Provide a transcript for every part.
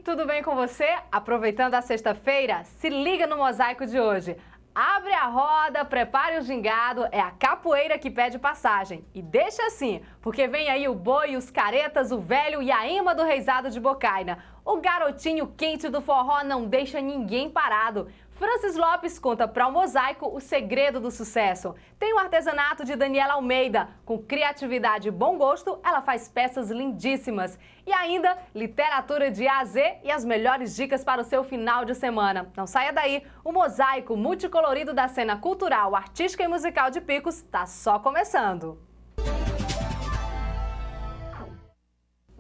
tudo bem com você? Aproveitando a sexta-feira, se liga no mosaico de hoje. Abre a roda, prepare o gingado, é a capoeira que pede passagem. E deixa assim, porque vem aí o boi, os caretas, o velho e a imã do reizado de Bocaina. O garotinho quente do forró não deixa ninguém parado. Francis Lopes conta para o Mosaico o segredo do sucesso. Tem o artesanato de Daniela Almeida. Com criatividade e bom gosto, ela faz peças lindíssimas. E ainda, literatura de A a Z e as melhores dicas para o seu final de semana. Não saia daí, o Mosaico multicolorido da cena cultural, artística e musical de Picos está só começando.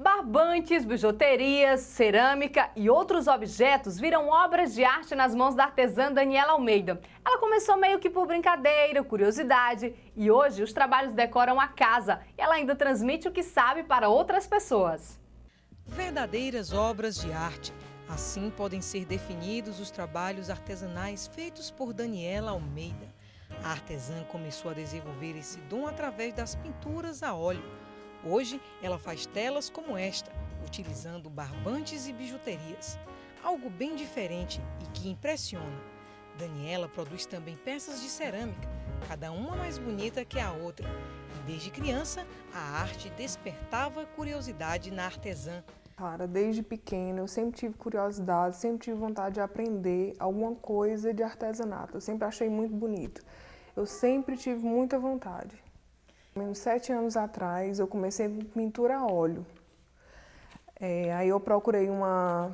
Barbantes, bijuterias, cerâmica e outros objetos viram obras de arte nas mãos da artesã Daniela Almeida. Ela começou meio que por brincadeira, curiosidade e hoje os trabalhos decoram a casa. E ela ainda transmite o que sabe para outras pessoas. Verdadeiras obras de arte. Assim podem ser definidos os trabalhos artesanais feitos por Daniela Almeida. A artesã começou a desenvolver esse dom através das pinturas a óleo. Hoje, ela faz telas como esta, utilizando barbantes e bijuterias. Algo bem diferente e que impressiona. Daniela produz também peças de cerâmica, cada uma mais bonita que a outra. E desde criança, a arte despertava curiosidade na artesã. Cara, desde pequena eu sempre tive curiosidade, sempre tive vontade de aprender alguma coisa de artesanato. Eu sempre achei muito bonito. Eu sempre tive muita vontade. Menos 7 anos atrás, eu comecei com pintura a óleo. Aí eu procurei uma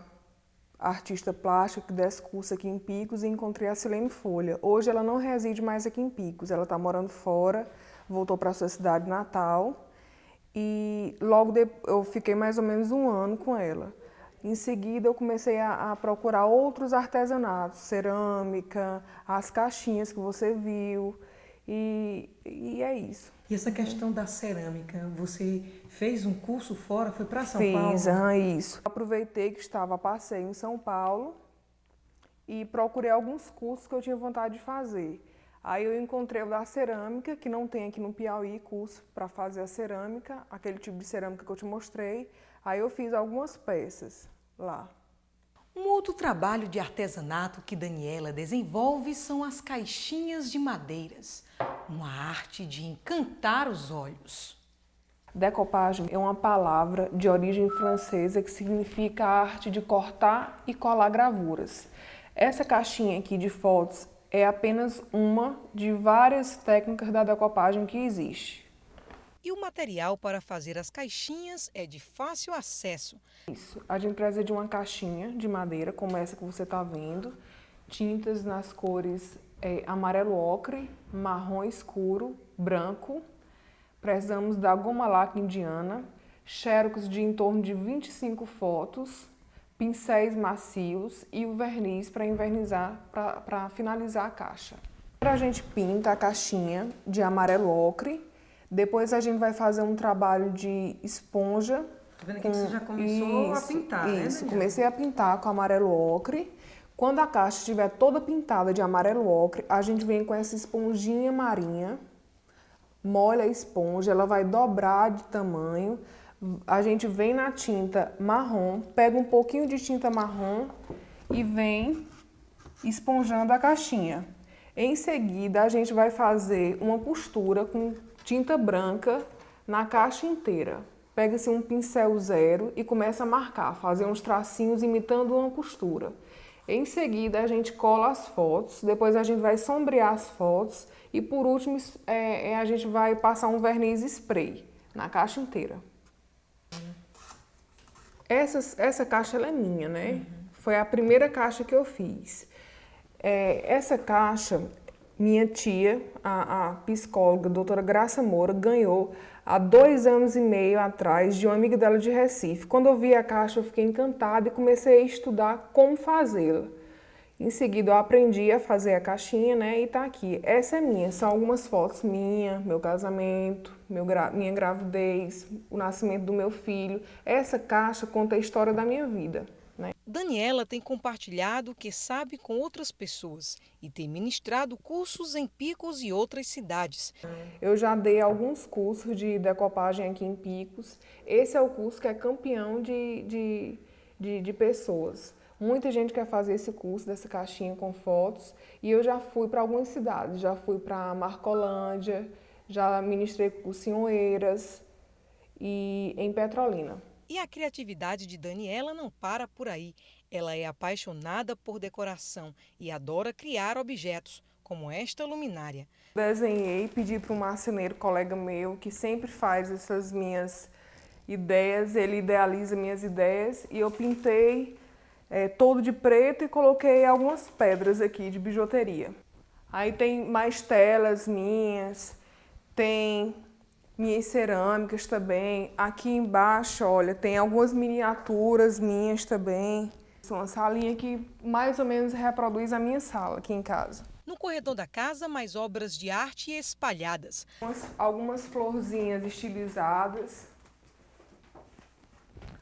artista plástica que desse curso aqui em Picos e encontrei a Silene Folha. Hoje ela não reside mais aqui em Picos, ela está morando fora, voltou para a sua cidade natal e logo eu fiquei mais ou menos 1 ano com ela. Em seguida eu comecei a procurar outros artesanatos, cerâmica, as caixinhas que você viu e é isso. E essa questão da cerâmica, você fez um curso fora, foi para São Paulo? Fiz, isso. Aproveitei que estava a passeio em São Paulo e procurei alguns cursos que eu tinha vontade de fazer. Aí eu encontrei o da cerâmica, que não tem aqui no Piauí curso para fazer a cerâmica, aquele tipo de cerâmica que eu te mostrei. Aí eu fiz algumas peças lá. Um outro trabalho de artesanato que Daniela desenvolve são as caixinhas de madeiras, uma arte de encantar os olhos. Decopagem é uma palavra de origem francesa que significa a arte de cortar e colar gravuras. Essa caixinha aqui de fotos é apenas uma de várias técnicas da decopagem que existe. E o material para fazer as caixinhas é de fácil acesso. Isso, a gente precisa de uma caixinha de madeira, como essa que você está vendo, tintas nas cores amarelo ocre, marrom escuro, branco. Precisamos da goma laca indiana, xerox de em torno de 25 fotos, pincéis macios e o verniz para envernizar, para finalizar a caixa. A gente pinta a caixinha de amarelo ocre. Depois a gente vai fazer um trabalho de esponja. Tô vendo aqui que você já começou a pintar, né? Isso, comecei a pintar com amarelo ocre. Quando a caixa estiver toda pintada de amarelo ocre, a gente vem com essa esponjinha marinha, molha a esponja, ela vai dobrar de tamanho. A gente vem na tinta marrom, pega um pouquinho de tinta marrom e vem esponjando a caixinha. Em seguida, a gente vai fazer uma costura com tinta branca na caixa inteira. Pega-se um pincel zero e começa a marcar, fazer uns tracinhos imitando uma costura. Em seguida, a gente cola as fotos, depois a gente vai sombrear as fotos e, por último, a gente vai passar um verniz spray na caixa inteira. Essa caixa ela é minha, né? Foi a primeira caixa que eu fiz. Essa caixa, minha tia, a psicóloga, a doutora Graça Moura, ganhou há 2 anos e meio atrás de uma amiga dela de Recife. Quando eu vi a caixa, eu fiquei encantada e comecei a estudar como fazê-la. Em seguida, eu aprendi a fazer a caixinha, né? E tá aqui. Essa é minha. São algumas fotos minhas, meu casamento, minha gravidez, o nascimento do meu filho. Essa caixa conta a história da minha vida. Daniela tem compartilhado o que sabe com outras pessoas e tem ministrado cursos em Picos e outras cidades. Eu já dei alguns cursos de decopagem aqui em Picos. Esse é o curso que é campeão de de pessoas. Muita gente quer fazer esse curso dessa caixinha com fotos e eu já fui para algumas cidades, já fui para Marcolândia, já ministrei curso em Oeiras e em Petrolina. E a criatividade de Daniela não para por aí. Ela é apaixonada por decoração e adora criar objetos, como esta luminária. Desenhei, pedi para um marceneiro, colega meu, que sempre faz essas minhas ideias, ele idealiza minhas ideias, e eu pintei todo de preto e coloquei algumas pedras aqui de bijuteria. Aí tem mais telas minhas, tem minhas cerâmicas também. Aqui embaixo, olha, tem algumas miniaturas minhas também. São uma salinha que mais ou menos reproduz a minha sala aqui em casa. No corredor da casa, mais obras de arte espalhadas. Algumas florzinhas estilizadas.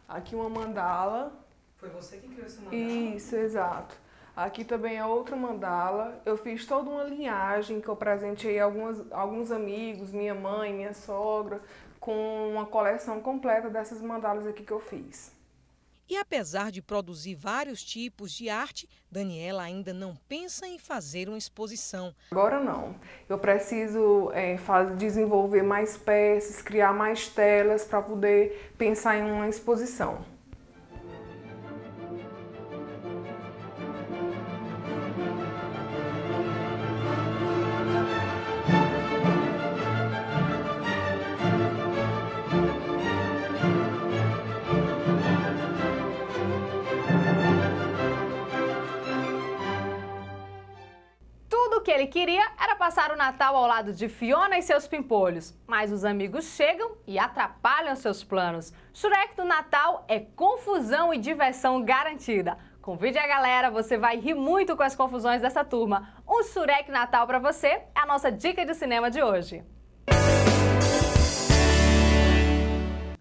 Aqui uma mandala. Foi você que criou essa mandala? Isso, exato. Aqui também é outra mandala. Eu fiz toda uma linhagem que eu presenteei alguns amigos, minha mãe, minha sogra, com uma coleção completa dessas mandalas aqui que eu fiz. E apesar de produzir vários tipos de arte, Daniela ainda não pensa em fazer uma exposição. Agora não. Eu preciso desenvolver mais peças, criar mais telas para poder pensar em uma exposição. Tudo o que ele queria era passar o Natal ao lado de Fiona e seus pimpolhos. Mas os amigos chegam e atrapalham seus planos. Shurek do Natal é confusão e diversão garantida. Convide a galera, você vai rir muito com as confusões dessa turma. Um Shurek Natal pra você é a nossa dica de cinema de hoje.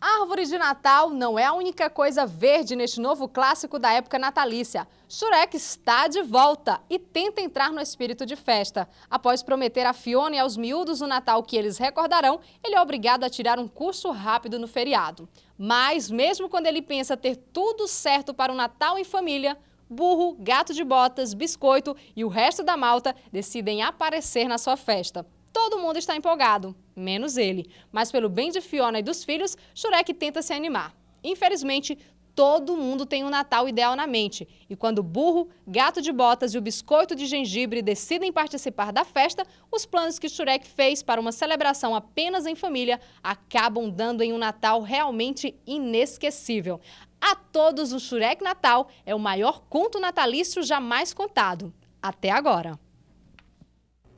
A árvore de Natal não é a única coisa verde neste novo clássico da época natalícia. Shurek está de volta e tenta entrar no espírito de festa. Após prometer a Fiona e aos miúdos o Natal que eles recordarão, ele é obrigado a tirar um curso rápido no feriado. Mas, mesmo quando ele pensa ter tudo certo para um Natal em família, Burro, Gato de Botas, Biscoito e o resto da malta decidem aparecer na sua festa. Todo mundo está empolgado, menos ele. Mas pelo bem de Fiona e dos filhos, Shurek tenta se animar. Infelizmente, todo mundo tem um Natal ideal na mente. E quando Burro, Gato de Botas e o Biscoito de Gengibre decidem participar da festa, os planos que Shurek fez para uma celebração apenas em família acabam dando em um Natal realmente inesquecível. A todos, o Shurek Natal é o maior conto natalício jamais contado. Até agora.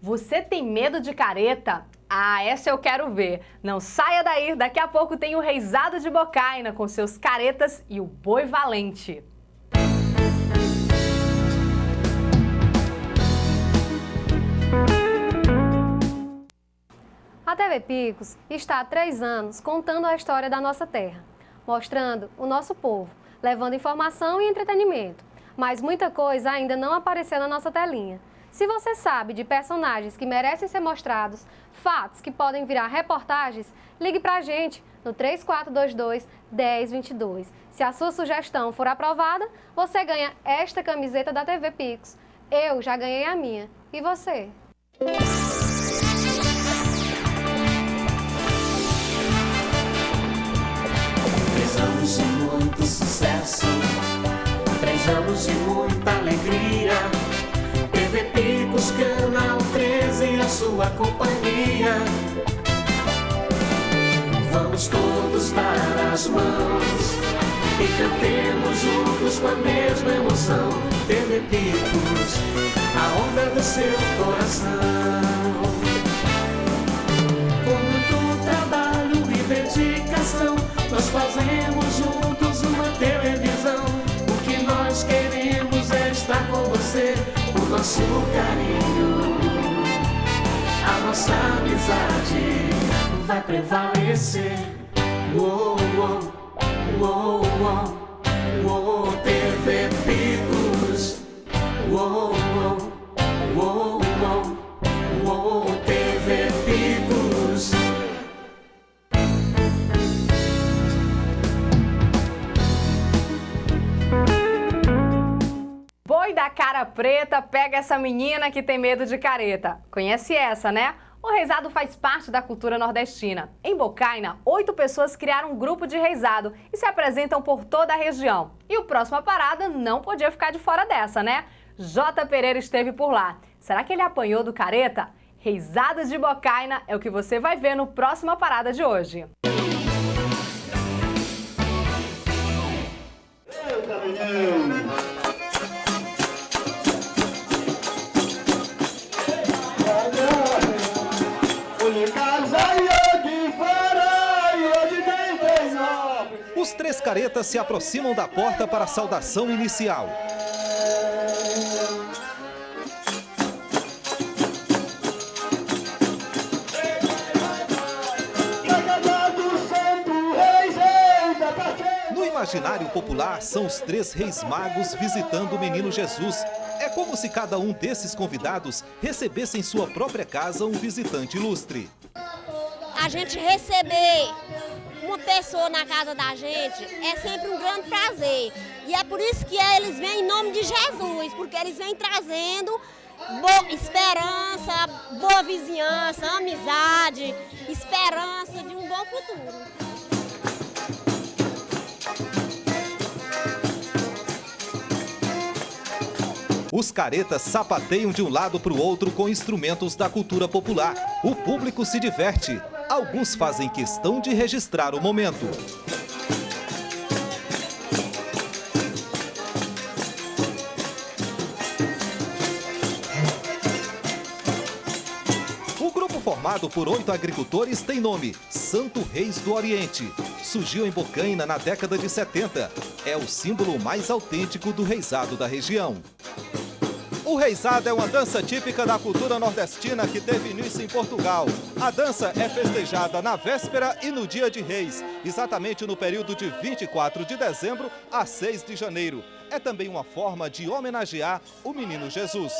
Você tem medo de careta? Ah, essa eu quero ver. Não saia daí, daqui a pouco tem o Reisado de Bocaina com seus caretas e o Boi Valente. A TV Picos está há 3 anos contando a história da nossa terra, mostrando o nosso povo, levando informação e entretenimento. Mas muita coisa ainda não apareceu na nossa telinha. Se você sabe de personagens que merecem ser mostrados, fatos que podem virar reportagens, ligue pra gente no 3422-1022. Se a sua sugestão for aprovada, você ganha esta camiseta da TV Picos. Eu já ganhei a minha. E você? 3 anos de muito sucesso, 3 anos de muita alegria. TV Picos, Canal 13, a sua companhia. Vamos todos dar as mãos e cantemos juntos com a mesma emoção. TV Picos, a onda do seu coração. Com muito trabalho e dedicação, nós fazemos juntos uma televisão. O que nós queremos é estar com você. O nosso carinho, a nossa amizade vai prevalecer. Uou, uou, uou, uou, uou, TV Picos. Uou, uou, uou, uou, uou, TV Picos. a cara preta, pega essa menina que tem medo de careta. Conhece essa, né? O reizado faz parte da cultura nordestina. Em Bocaina, 8 pessoas criaram um grupo de reizado e se apresentam por toda a região. E o Próxima Parada não podia ficar de fora dessa, né? J. Pereira esteve por lá. Será que ele apanhou do careta? Reizados de Bocaina é o que você vai ver no Próxima Parada de hoje. Os 3 caretas se aproximam da porta para a saudação inicial. No imaginário popular, são os 3 reis magos visitando o menino Jesus. É como se cada um desses convidados recebesse em sua própria casa um visitante ilustre. A gente receber uma pessoa na casa da gente é sempre um grande prazer. E é por isso que eles vêm em nome de Jesus, porque eles vêm trazendo esperança, boa vizinhança, amizade, esperança de um bom futuro. Os caretas sapateiam de um lado para o outro com instrumentos da cultura popular. O público se diverte. Alguns fazem questão de registrar o momento. O grupo formado por 8 agricultores tem nome Santo Reis do Oriente. Surgiu em Bocaina na década de 70. É o símbolo mais autêntico do reizado da região. O reizado é uma dança típica da cultura nordestina que teve início em Portugal. A dança é festejada na véspera e no dia de Reis, exatamente no período de 24 de dezembro a 6 de janeiro. É também uma forma de homenagear o menino Jesus.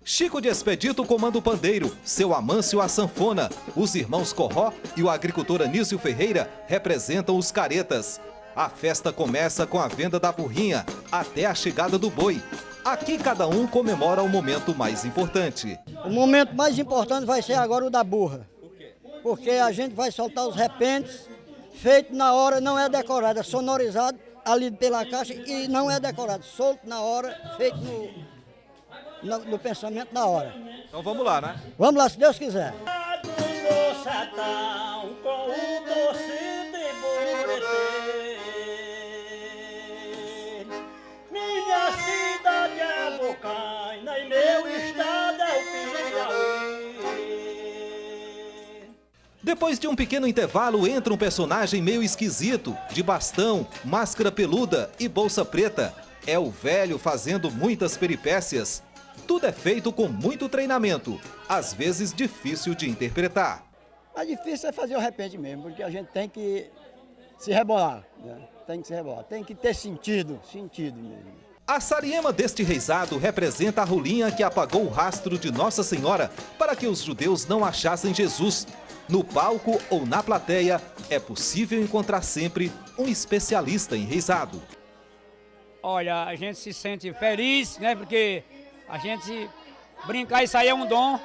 Chico de Expedito comanda o pandeiro, seu Amâncio a sanfona. Os irmãos Corró e o agricultor Anísio Ferreira representam os caretas. A festa começa com a venda da burrinha até a chegada do boi. Aqui cada um comemora o momento mais importante. O momento mais importante vai ser agora o da burra. Por quê? Porque a gente vai soltar os repentes, feito na hora, não é decorado, é sonorizado ali pela caixa e não é decorado, solto na hora, feito no pensamento na hora. Então vamos lá, né? Vamos lá, se Deus quiser. Minha cidade é Bocaina e meu estado é o Piauí. Depois de um pequeno intervalo, entra um personagem meio esquisito, de bastão, máscara peluda e bolsa preta. É o velho fazendo muitas peripécias. Tudo é feito com muito treinamento, às vezes difícil de interpretar. A difícil é fazer o repente mesmo, porque a gente tem que se rebolar, né? Tem que se rebolar, tem que ter sentido mesmo. A sariema deste reizado representa a rolinha que apagou o rastro de Nossa Senhora para que os judeus não achassem Jesus. No palco ou na plateia, é possível encontrar sempre um especialista em reizado. Olha, a gente se sente feliz, né? Porque a gente brincar, isso aí é um dom,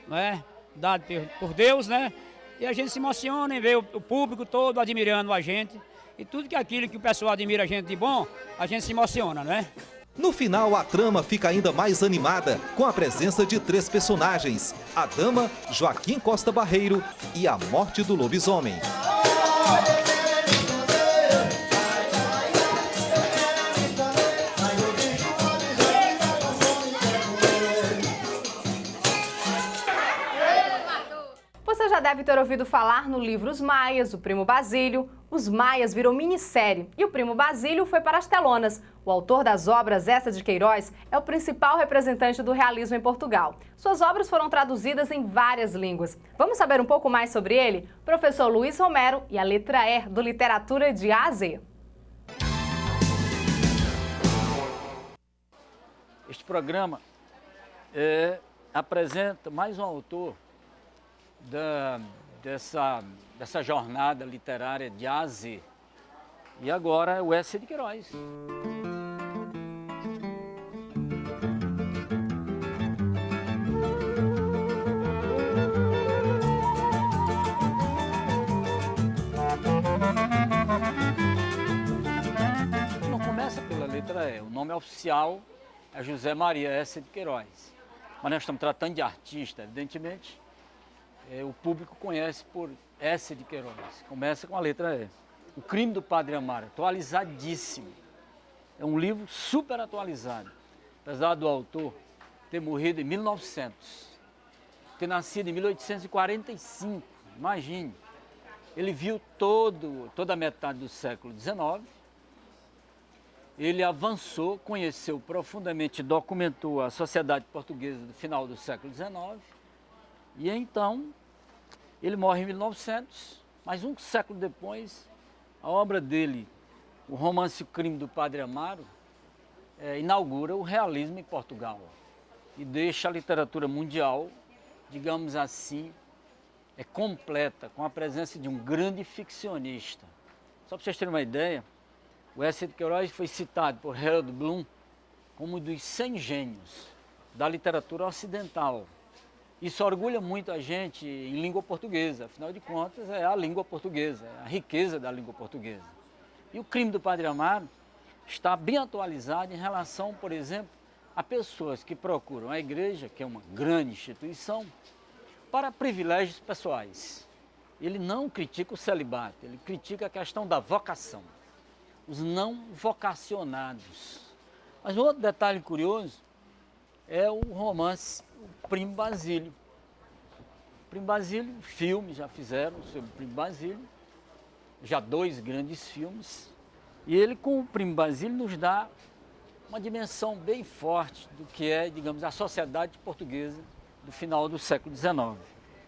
né? Dado por Deus, né? E a gente se emociona em ver o público todo admirando a gente. E tudo que aquilo que o pessoal admira a gente de bom, a gente se emociona, né? No final, a trama fica ainda mais animada, com a presença de 3 personagens. A dama, Joaquim Costa Barreiro e a morte do lobisomem. Você já deve ter ouvido falar no livro Os Maias, o Primo Basílio. Os Maias virou minissérie e o Primo Basílio foi para as telonas. O autor das obras, Eça de Queiroz, é o principal representante do realismo em Portugal. Suas obras foram traduzidas em várias línguas. Vamos saber um pouco mais sobre ele? Professor Luiz Romero e a letra E do Literatura de A a Z. Este programa apresenta mais um autor dessa jornada literária de A a Z. E agora é o Eça de Queiroz. José. O nome oficial é José Maria Essa de Queiroz. Mas nós estamos tratando de artista, evidentemente. O público conhece por Essa de Queiroz. Começa com a letra E. O Crime do Padre Amaro, atualizadíssimo. É um livro super atualizado. Apesar do autor ter morrido em 1900, ter nascido em 1845, imagine. Ele viu toda a metade do século XIX, ele avançou, conheceu profundamente, documentou a sociedade portuguesa do final do século XIX, e então ele morre em 1900, mas um século depois, a obra dele, o romance O Crime do Padre Amaro, inaugura o realismo em Portugal e deixa a literatura mundial, digamos assim, completa, com a presença de um grande ficcionista. Só para vocês terem uma ideia, o Essa de Queiroz foi citado por Harold Bloom como um dos 100 gênios da literatura ocidental. Isso orgulha muito a gente em língua portuguesa, afinal de contas é a língua portuguesa, é a riqueza da língua portuguesa. E o Crime do Padre Amaro está bem atualizado em relação, por exemplo, a pessoas que procuram a igreja, que é uma grande instituição, para privilégios pessoais. Ele não critica o celibato, ele critica a questão da vocação, os não vocacionados. Mas um outro detalhe curioso é o romance O Primo Basílio. O Primo Basílio, filmes já fizeram sobre o Primo Basílio, já 2 grandes filmes, e ele com o Primo Basílio nos dá uma dimensão bem forte do que é, digamos, a sociedade portuguesa do final do século XIX.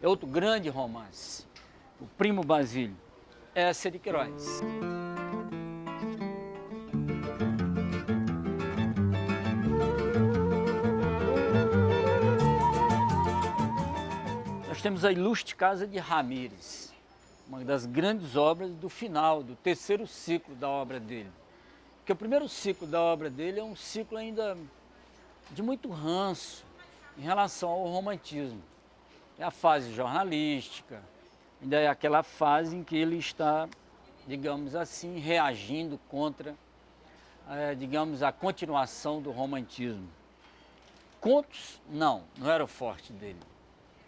É outro grande romance, O Primo Basílio, Essa de Queiroz. Nós temos a Ilustre Casa de Ramírez, uma das grandes obras do final, do 3º ciclo da obra dele. Porque o primeiro ciclo da obra dele é um ciclo ainda de muito ranço em relação ao romantismo. É a fase jornalística, ainda é aquela fase em que ele está, digamos assim, reagindo contra, digamos, a continuação do romantismo. Contos, não era o forte dele.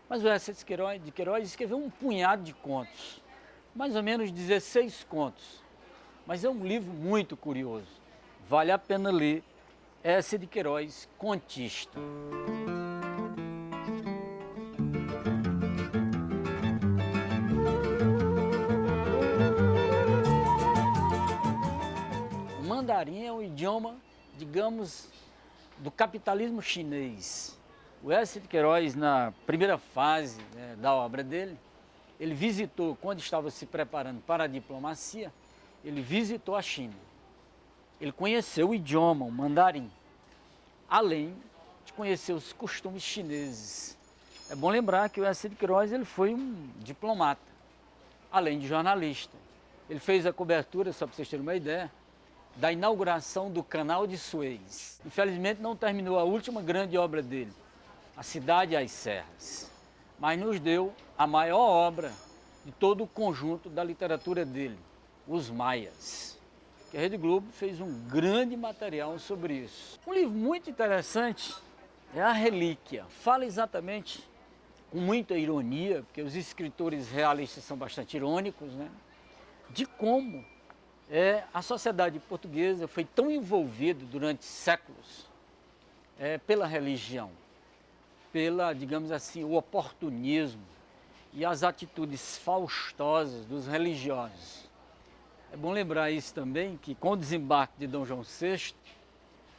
Mas o Essa de Queiroz escreveu um punhado de contos, mais ou menos 16 contos. Mas é um livro muito curioso, vale a pena ler Essa de Queiroz, contista. O mandarim é um idioma, digamos, do capitalismo chinês. O Essa de Queiroz, na primeira fase da obra dele, ele visitou, quando estava se preparando para a diplomacia, ele visitou a China. Ele conheceu o idioma, o mandarim, além de conhecer os costumes chineses. É bom lembrar que o Essa de Queiroz ele foi um diplomata, além de jornalista. Ele fez a cobertura, só para vocês terem uma ideia, da inauguração do Canal de Suez. Infelizmente não terminou a última grande obra dele, A Cidade e as Serras, mas nos deu a maior obra de todo o conjunto da literatura dele, Os Maias, que a Rede Globo fez um grande material sobre isso. Um livro muito interessante é A Relíquia. Fala exatamente, com muita ironia, porque os escritores realistas são bastante irônicos, né, de como a sociedade portuguesa foi tão envolvida durante séculos pela religião, pela, digamos assim, o oportunismo e as atitudes faustosas dos religiosos. É bom lembrar isso também, que com o desembarque de Dom João VI,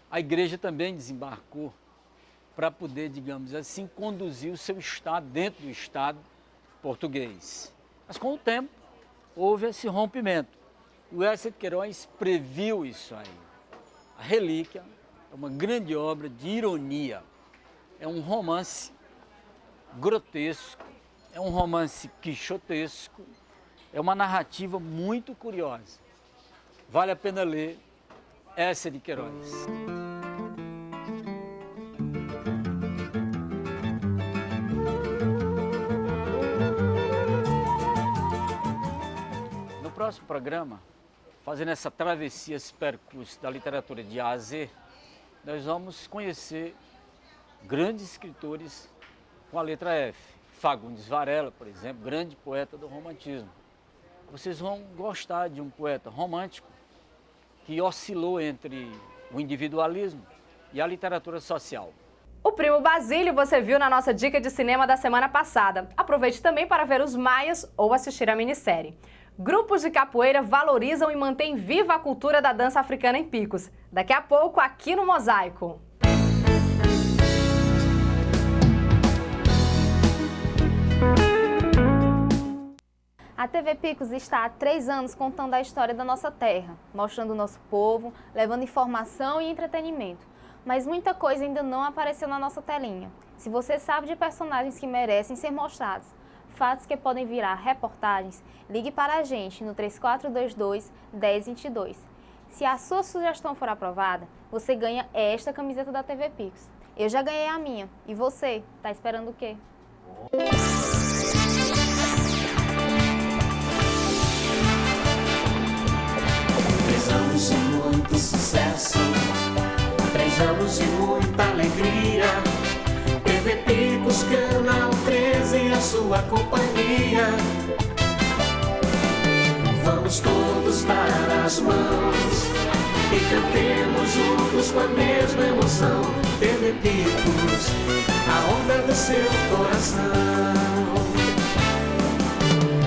a igreja também desembarcou para poder, digamos assim, conduzir o seu Estado dentro do Estado português. Mas com o tempo, houve esse rompimento. O Essa de Queiroz previu isso aí. A Relíquia é uma grande obra de ironia. É um romance grotesco, é um romance quixotesco, é uma narrativa muito curiosa. Vale a pena ler Essa de Queiroz. No próximo programa, fazendo essa travessia, esse percurso da literatura de A a Z, nós vamos conhecer grandes escritores com a letra F. Fagundes Varela, por exemplo, grande poeta do romantismo. Vocês vão gostar de um poeta romântico que oscilou entre o individualismo e a literatura social. O Primo Basílio você viu na nossa dica de cinema da semana passada. Aproveite também para ver Os Maias ou assistir a minissérie. Grupos de capoeira valorizam e mantêm viva a cultura da dança africana em Picos. Daqui a pouco, aqui no Mosaico. A TV Picos está há 3 anos contando a história da nossa terra, mostrando o nosso povo, levando informação e entretenimento. Mas muita coisa ainda não apareceu na nossa telinha. Se você sabe de personagens que merecem ser mostrados, fatos que podem virar reportagens, ligue para a gente no 3422-1022. Se a sua sugestão for aprovada, você ganha esta camiseta da TV Picos. Eu já ganhei a minha. E você? Tá esperando o quê? Anos de muito sucesso, 3 anos de muita alegria. TV Picos, Canal 13, a sua companhia. Vamos todos dar as mãos e cantemos juntos com a mesma emoção. TV Picos, a onda do seu coração.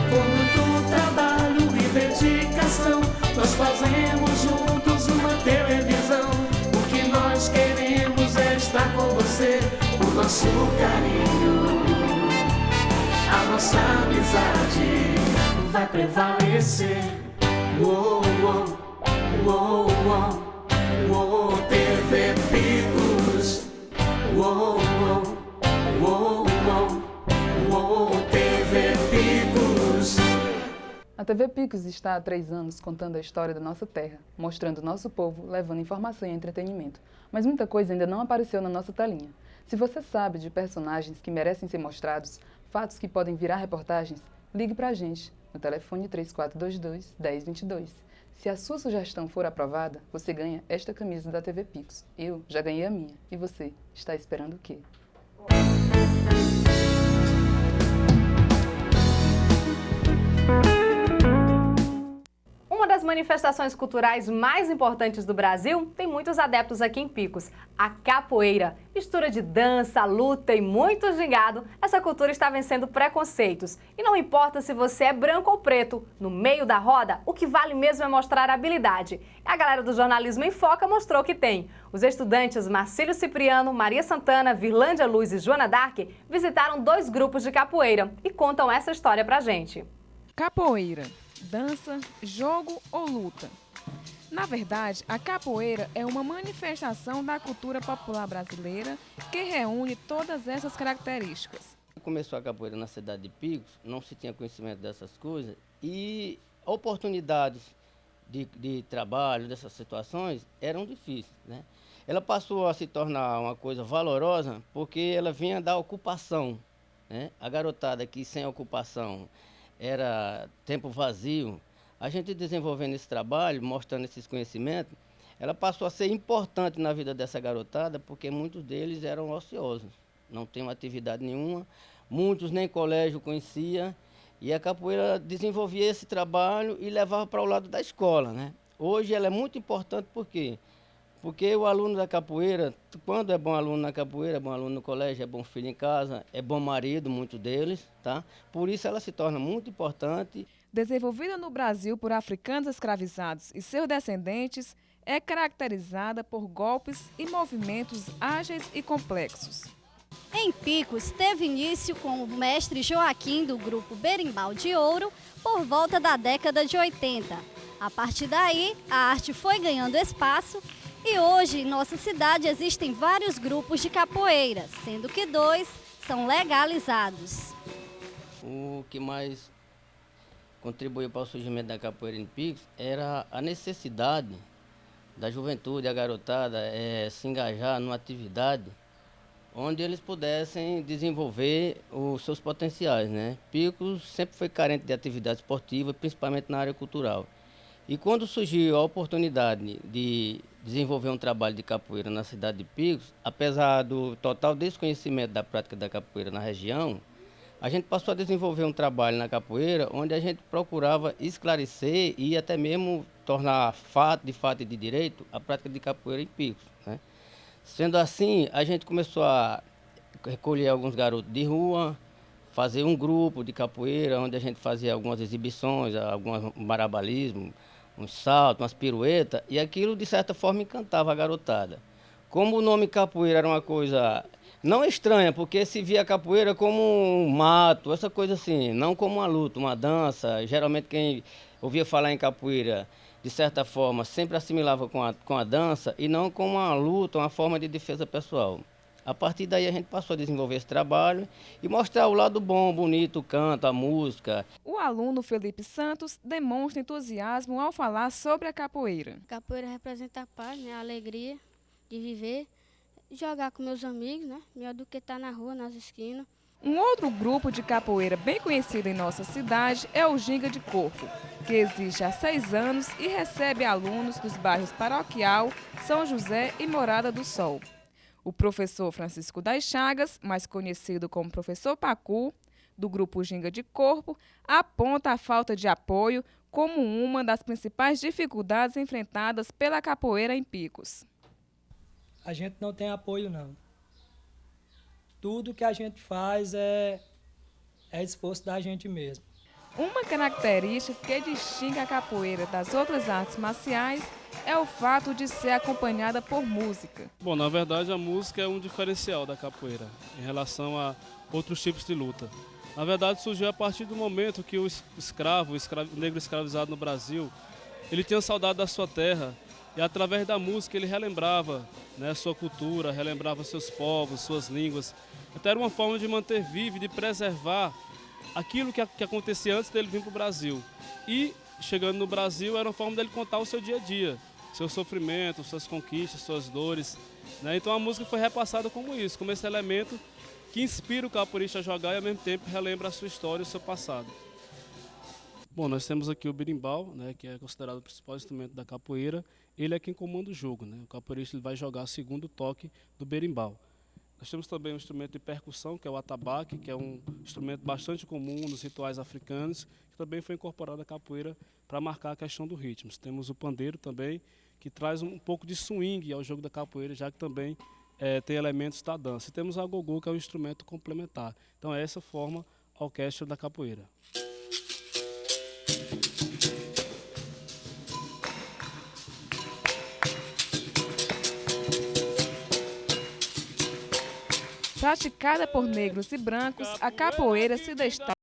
Com muito trabalho e dedicação, nós fazemos juntos uma televisão. O que nós queremos é estar com você. O nosso carinho, a nossa amizade vai prevalecer. Uou, uou, uou, uou, uou, TV Picos. Uou, uou, uou, uou, uou, TV Picos. A TV Picos está há 3 anos contando a história da nossa terra, mostrando o nosso povo, levando informação e entretenimento. Mas muita coisa ainda não apareceu na nossa telinha. Se você sabe de personagens que merecem ser mostrados, fatos que podem virar reportagens, ligue pra gente no telefone 3422-1022. Se a sua sugestão for aprovada, você ganha esta camisa da TV Picos. Eu já ganhei a minha. E você, está esperando o quê? Uma das manifestações culturais mais importantes do Brasil tem muitos adeptos aqui em Picos, a capoeira. Mistura de dança, luta e muito gingado, essa cultura está vencendo preconceitos. E não importa se você é branco ou preto, no meio da roda, o que vale mesmo é mostrar a habilidade. A galera do Jornalismo em Foca mostrou que tem. Os estudantes Marcílio Cipriano, Maria Santana, Virlândia Luz e Joana Dark visitaram 2 grupos de capoeira e contam essa história pra gente. Capoeira. Dança, jogo ou luta? Na verdade, a capoeira é uma manifestação da cultura popular brasileira que reúne todas essas características. Começou a capoeira na cidade de Picos, não se tinha conhecimento dessas coisas e oportunidades de trabalho, dessas situações, eram difíceis, né? Ela passou a se tornar uma coisa valorosa porque ela vinha da ocupação, né? A garotada que sem ocupação era tempo vazio, a gente desenvolvendo esse trabalho, mostrando esses conhecimentos, ela passou a ser importante na vida dessa garotada, porque muitos deles eram ociosos, não tinham atividade nenhuma, muitos nem colégio conhecia, e a capoeira desenvolvia esse trabalho e levava para o lado da escola, né? Hoje ela é muito importante, por quê? Porque o aluno da capoeira, quando é bom aluno na capoeira, é bom aluno no colégio, é bom filho em casa, é bom marido, muitos deles, tá? Por isso ela se torna muito importante. Desenvolvida no Brasil por africanos escravizados e seus descendentes, é caracterizada por golpes e movimentos ágeis e complexos. Em Picos, teve início com o mestre Joaquim do grupo Berimbau de Ouro por volta da década de 80. A partir daí, a arte foi ganhando espaço e hoje em nossa cidade existem vários grupos de capoeira, sendo que 2 são legalizados. O que mais contribuiu para o surgimento da capoeira em Picos era a necessidade da juventude, a garotada, se engajar numa atividade onde eles pudessem desenvolver os seus potenciais, né? Picos sempre foi carente de atividade esportiva, principalmente na área cultural. E quando surgiu a oportunidade de desenvolver um trabalho de capoeira na cidade de Picos, apesar do total desconhecimento da prática da capoeira na região, a gente passou a desenvolver um trabalho na capoeira onde a gente procurava esclarecer e até mesmo tornar fato e de direito a prática de capoeira em Picos, né? Sendo assim, a gente começou a recolher alguns garotos de rua, fazer um grupo de capoeira onde a gente fazia algumas exibições, alguns marabalismo, uns saltos, umas piruetas, e aquilo de certa forma encantava a garotada. Como o nome capoeira era uma coisa não estranha, porque se via a capoeira como um mato, essa coisa assim, não como uma luta, uma dança. Geralmente quem ouvia falar em capoeira, de certa forma, sempre assimilava com a dança e não com uma luta, uma forma de defesa pessoal. A partir daí a gente passou a desenvolver esse trabalho e mostrar o lado bom, bonito, o canto, a música. O aluno Felipe Santos demonstra entusiasmo ao falar sobre a capoeira. Capoeira representa a paz, né? A alegria de viver, jogar com meus amigos, né? Melhor do que estar na rua, nas esquinas. Um outro grupo de capoeira bem conhecido em nossa cidade é o Ginga de Corpo, que existe há 6 anos e recebe alunos dos bairros Paroquial, São José e Morada do Sol. O professor Francisco das Chagas, mais conhecido como professor Pacu, do grupo Ginga de Corpo, aponta a falta de apoio como uma das principais dificuldades enfrentadas pela capoeira em Picos. A gente não tem apoio, não. Tudo que a gente faz é esforço da gente mesmo. Uma característica que distingue a capoeira das outras artes marciais é o fato de ser acompanhada por música. Bom, na verdade a música é um diferencial da capoeira em relação a outros tipos de luta. Na verdade surgiu a partir do momento que o negro escravizado no Brasil, ele tinha saudade da sua terra e através da música ele relembrava, né, sua cultura, relembrava seus povos, suas línguas. Então era uma forma de manter vivo e de preservar aquilo que acontecia antes dele vir para o Brasil. E, chegando no Brasil, era uma forma dele contar o seu dia a dia, seu sofrimento, suas conquistas, suas dores, né? Então a música foi repassada como isso, como esse elemento que inspira o capoeirista a jogar e, ao mesmo tempo, relembra a sua história e o seu passado. Bom, nós temos aqui o berimbau, né, que é considerado o principal instrumento da capoeira. Ele é quem comanda o jogo, né? O capoeirista ele vai jogar segundo toque do berimbau. Nós temos também um instrumento de percussão, que é o atabaque, que é um instrumento bastante comum nos rituais africanos, que também foi incorporado à capoeira para marcar a questão do ritmo. Temos o pandeiro também, que traz um pouco de swing ao jogo da capoeira, já que também tem elementos da dança. E temos a gogô, que é um instrumento complementar. Então essa forma a orquestra da capoeira. Praticada por negros e brancos, a capoeira se destaca